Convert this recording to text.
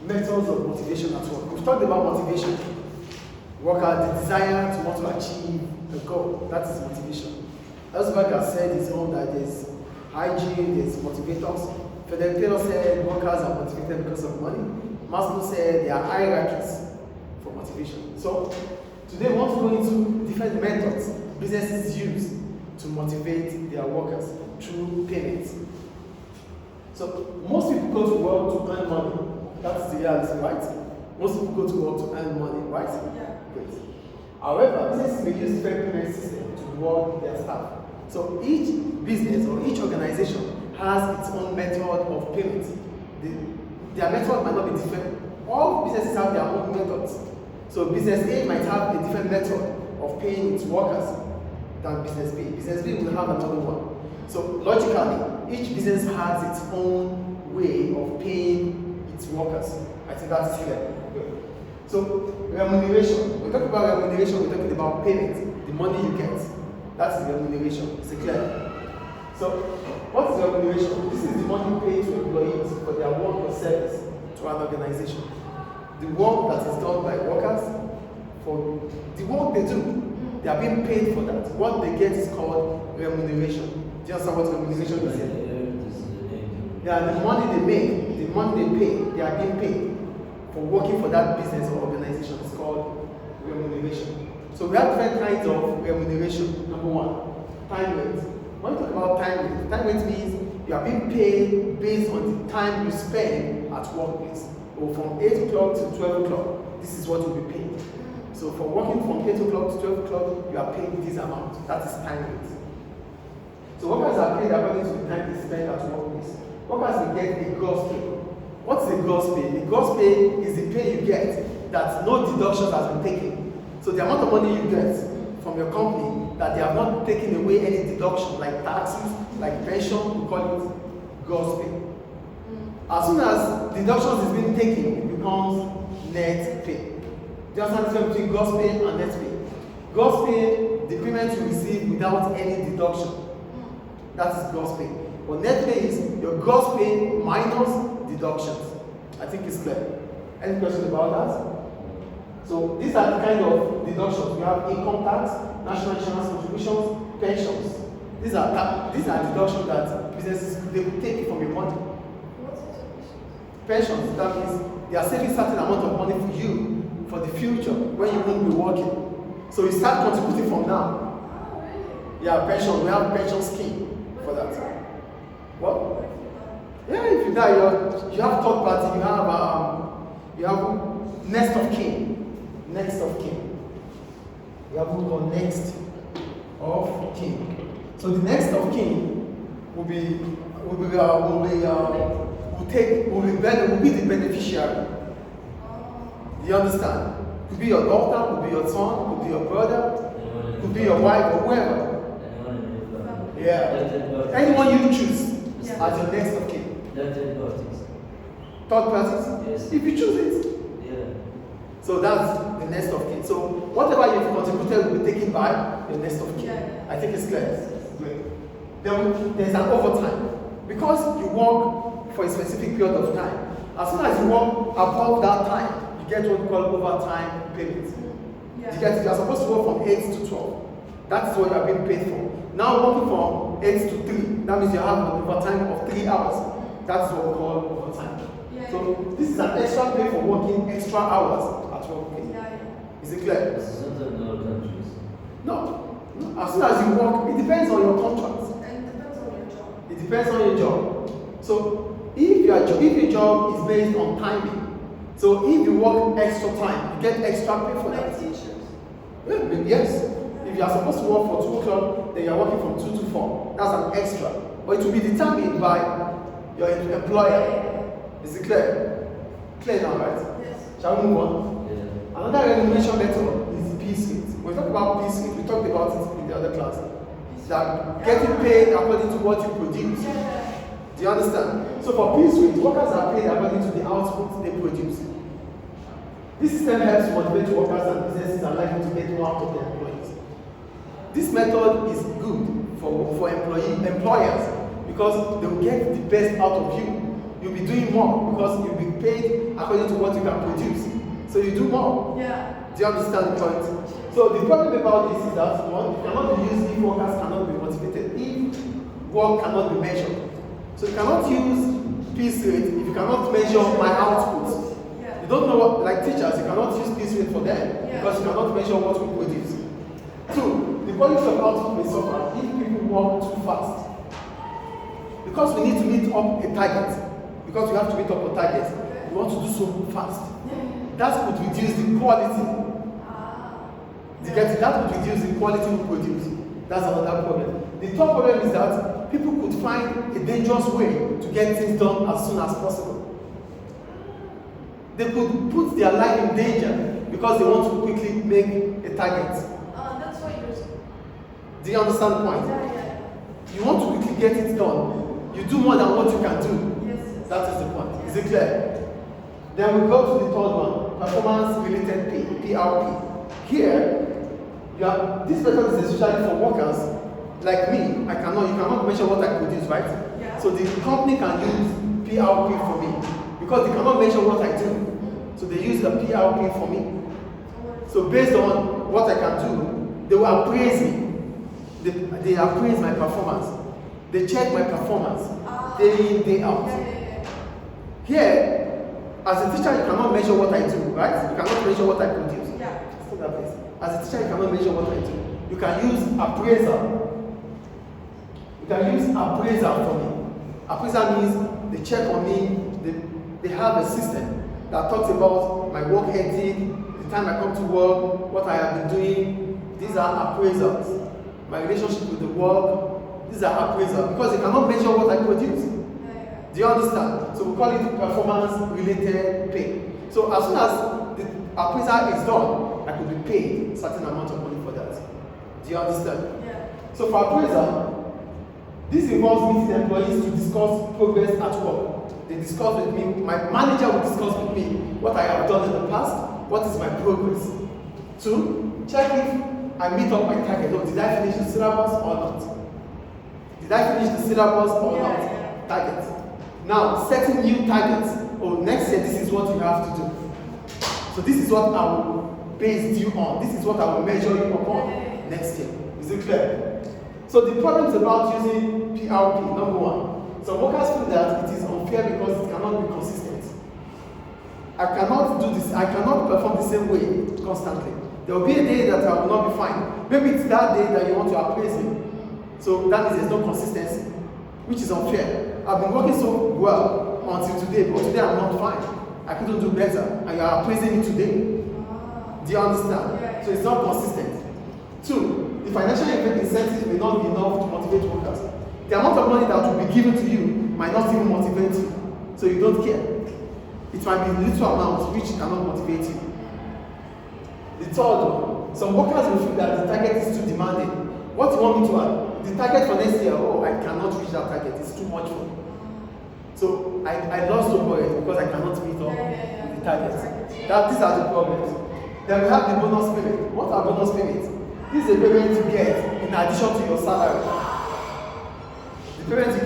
methods of motivation at work. We've talked about motivation. Worker, the desire to want to achieve a goal. That is motivation. Ellsberg has said his own that there's hygiene, there's motivators. Frederick Taylor said workers are motivated because of money. Maslow said there are hierarchies for motivation. So today we want to go into different methods businesses use to motivate their workers through payments. So most people go to work to earn money. That's the reality, right? Most people go to work to earn money, right? Yeah. Great. However, businesses may use different payment systems to reward their staff. So each business or each organization has its own method of payment. Their method might not be different. All businesses have their own methods. So business A might have a different method of paying its workers than business B. Business B will have another one. So logically, each business has its own way of paying its workers. I think that's clear. Good. So remuneration. We talk about remuneration, we're talking about payment, the money you get. That's the remuneration. Is it clear? So what is remuneration? This is the money paid to employees for their work or service to an organization. The work that is done by workers, for the work they do, they are being paid for that. What they get is called remuneration. Do you understand what remuneration is here? Yeah, the money they make, the money they pay, they are being paid for working for that business or organization. It's called remuneration. So we have different kinds of remuneration. Number one, time rate. When you talk about time rate means you are being paid based on the time you spend at workplace. Or from 8 o'clock to 12 o'clock, this is what you'll be paid. So for working from 8 o'clock to 12 o'clock, you are paid this amount. That is time rate. So workers are paid according to the time they spend at workplace. Workers will get a gross pay. What is a gross pay? The gross pay is the pay you get that no deduction has been taken. So the amount of money you get from your company that they have not taken away any deduction, like taxes, like pension, we call it gross pay. As soon as deductions is being taken, it becomes net pay. Do you understand the difference between gross pay and net pay? Gross pay, the payment you receive without any deduction. That is gross pay. But net pay is your gross pay minus deductions. I think it's clear. Any questions about that? So these are the kind of deductions. We have income tax, national insurance contributions, pensions. These are deductions that businesses they will take from your money. Pensions, that means they are saving certain amount of money for you for the future when you won't be working. So you start contributing from now. Yeah, pension, we have a pension scheme for that. What? Yeah, if you die, you have third party, you have next of kin. Next of kin. We have what we call next of kin. So the next of kin will be the beneficiary. Do you understand? Could be your daughter, could be your son, could be your brother, could be your wife or whoever. Yeah. Anyone you choose as your next of kin. Third parties? Yes. If you choose it. Yeah. So that's the next of kin. So whatever you've contributed will be taken by your next of kin. Yeah. I think it's clear. Great. Then there's an overtime. Because you work for a specific period of time, as soon as you work above that time, you get what we call overtime payment. Yeah. You are supposed to work from 8 to 12. That's what you are being paid for. Now working from 8 to 3, that means you have an overtime of 3 hours. That's what we call overtime. Yeah. So this is an extra pay for working extra hours at workplace. Yeah. Is it clear? This is not in all countries. No. As soon as you work, it depends on your contract. And it depends on your job. It depends on your job. So if your job is based on timing, so if you work extra time, you get extra pay for Like that. teachers. Yes. If you are supposed to work for 2 o'clock, then you are working from 2 to 4. That's an extra. But it will be determined by your employer. Is it clear? Clear now, right? Yes. Shall we move on? Yeah. Another remuneration method is piece rate. We talked about piece rate. We talked about it in the other class. That getting paid according to what you produce. Yeah. Do you understand? So for piece rate, workers are paid according to the output they produce. This system helps motivate workers and businesses are likely to get more out of their employees. This method is good for employers because they will get the best out of you. You'll be doing more because you'll be be paid according to what you can produce. So you do more. Yeah. Do you understand the point? So the problem about this is that one, it cannot be used if workers cannot be motivated, if work cannot be measured. So you cannot use piece rate if you cannot measure my output. Yeah. You don't know what, like teachers, you cannot use piece rate for them because you cannot measure what we produce. Two, the quality of output may suffer if people work too fast. Because we need to meet up a target, because we have to meet up a target, we want to do so fast. That could reduce the quality. You get it? That would reduce the quality we produce. That's another problem. The third problem is that people could find a dangerous way to get things done as soon as possible. They could put their life in danger because they want to quickly make a target. That's what you're saying. Do you understand the point? Yeah. You want to quickly get it done. You do more than what you can do. Yes. That is the point. Is it clear? Then we go to the third one, performance-related pay, PRP. Here, this method is especially for workers like me. You cannot measure what I produce, right? Yeah. So the company can use PRP for me because they cannot measure what I do. So they use the PRP for me. So based on what I can do, they will appraise me. They appraise my performance. They check my performance day in, day out. Here, as a teacher, you cannot measure what I do, right? You cannot measure what I produce. Yeah. As a teacher, you cannot measure what I do. You can use appraisal. You can use appraisal for me. Appraisal means they check on me. They have a system that talks about my work ethic, the time I come to work, what I have been doing. These are appraisals. My relationship with the work. These are appraisals because they cannot measure what I produce. Do you understand? So we call it performance-related pay. So as soon as the appraisal is done, I could be paid a certain amount of money for that. Do you understand? Yeah. So for appraisal, this involves meeting employees to discuss progress at work. They discuss with me, my manager will discuss with me what I have done in the past, what is my progress. Two, check if I meet up my target. Or did I finish the syllabus or not? Did I finish the syllabus or not? Target. Now, setting new targets. Oh, next year, this is what you have to do. So this is what I will base you on. This is what I will measure you upon next year. Is it clear? So the problems about using PRP, number one. Some workers feel that it is unfair because it cannot be consistent. I cannot do this. I cannot perform the same way constantly. There will be a day that I will not be fine. Maybe it's that day that you want to appraise me. So that means there's no consistency, which is unfair. I've been working so well until today, but today I'm not fine. I couldn't do better, and you are praising me today. Do you understand? Yeah. So it's not consistent. Two, the financial incentives may not be enough to motivate workers. The amount of money that will be given to you might not even motivate you, so you don't care. It might be little amount which cannot motivate you. The third one, some workers will feel that the target is too demanding. What do you want me to add? The target for next year, oh, I cannot reach that target, it's too much for me. So I lost hope for it because I cannot meet up with the targets. These are the problems. Then we have the bonus payment. What are bonus payments? This is a payment you get in addition to your salary. The payment you get